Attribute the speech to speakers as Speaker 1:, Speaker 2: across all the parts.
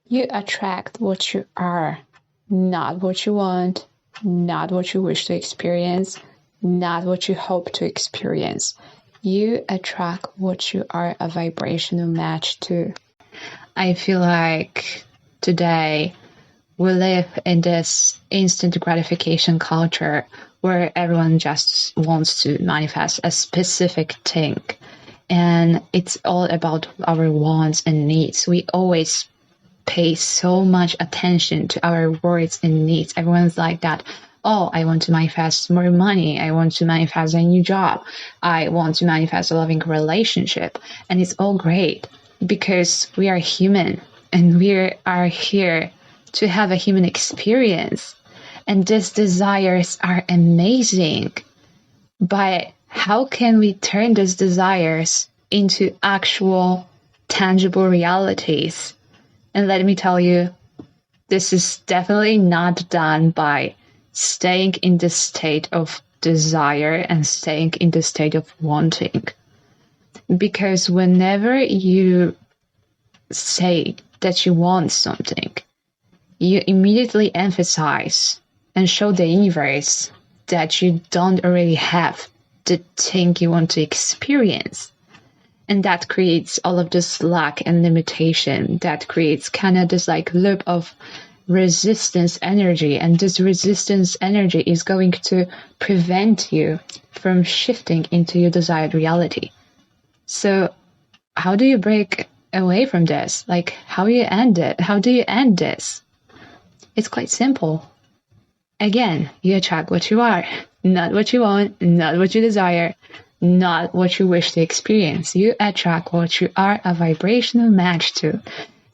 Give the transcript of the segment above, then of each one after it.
Speaker 1: You attract what you are, not what you want, not what you wish to experience, not what you hope to experience. You attract what you are a vibrational match to. I feel like today we live in this instant gratification culture where everyone just wants to manifest a specific thing. And it's all about our wants and needs. We always pay so much attention to our words and needs. Everyone's like that. Oh, I want to manifest more money. I want to manifest a new job. I want to manifest a loving relationship. And it's all great because we are human and we are here to have a human experience. And these desires are amazing. But how can we turn these desires into actual tangible realities? And let me tell you, this is definitely not done by staying in the state of desire and staying in the state of wanting. Because whenever you say that you want something, you immediately emphasize and show the universe that you don't already have the thing you want to experience. And that creates all of this lack and limitation. That creates kind of this like loop of resistance energy. And this resistance energy is going to prevent you from shifting into your desired reality. So how do you break away from this? Like, how do you end it? How do you end this? It's quite simple. Again, you attract what you are, not what you want, not what you desire, not what you wish to experience. You attract what you are a vibrational match to.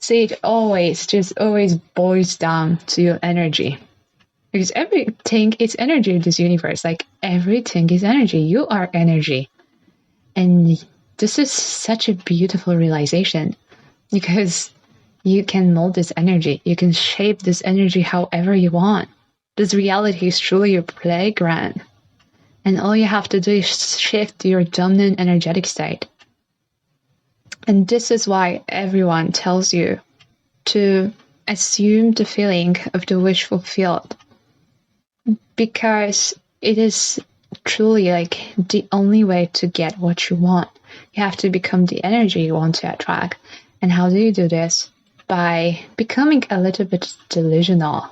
Speaker 1: So it always boils down to your energy. Because everything is energy in this universe. Like everything is energy. You are energy. And this is such a beautiful realization because you can mold this energy. You can shape this energy however you want. This reality is truly your playground. And all you have to do is shift your dominant energetic state. And this is why everyone tells you to assume the feeling of the wish fulfilled. Because it is truly like the only way to get what you want. You have to become the energy you want to attract. And how do you do this? By becoming a little bit delusional.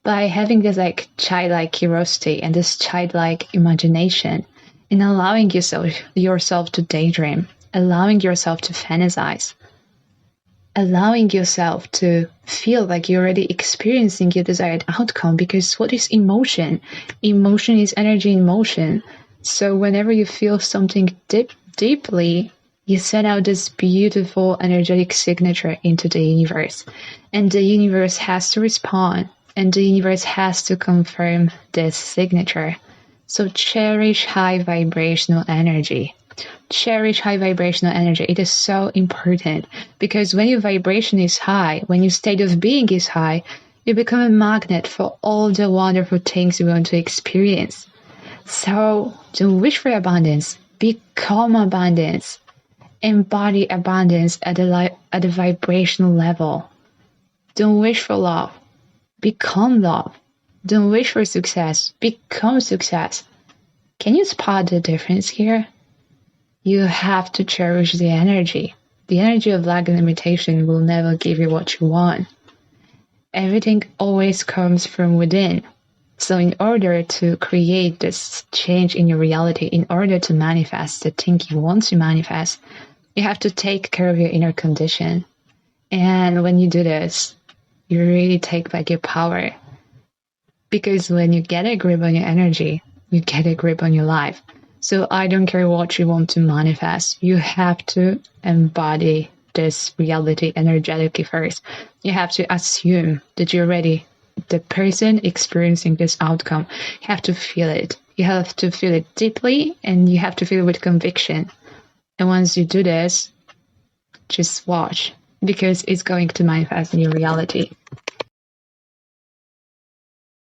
Speaker 1: By having this like childlike curiosity and this childlike imagination, and allowing yourself to daydream, allowing yourself to fantasize, allowing yourself to feel like you're already experiencing your desired outcome. Because what is emotion? Emotion is energy in motion. So whenever you feel something deeply, you send out this beautiful energetic signature into the universe, and the universe has to respond. And the universe has to confirm this signature. So cherish high vibrational energy. Cherish high vibrational energy. It is so important because when your vibration is high, when your state of being is high, you become a magnet for all the wonderful things you want to experience. So don't wish for abundance. Become abundance. Embody abundance at the vibrational level. Don't wish for love. Become love. Don't wish for success. Become success. Can you spot the difference here? You have to cherish the energy. The energy of lack and limitation will never give you what you want. Everything always comes from within. So in order to create this change in your reality, in order to manifest the thing you want to manifest, you have to take care of your inner condition. And when you do this, you really take back your power. Because when you get a grip on your energy, you get a grip on your life. So I don't care what you want to manifest. You have to embody this reality energetically first. You have to assume that you're ready. The person experiencing this outcome, you have to feel it. You have to feel it deeply, and you have to feel it with conviction. And once you do this, just watch, because it's going to manifest in your reality.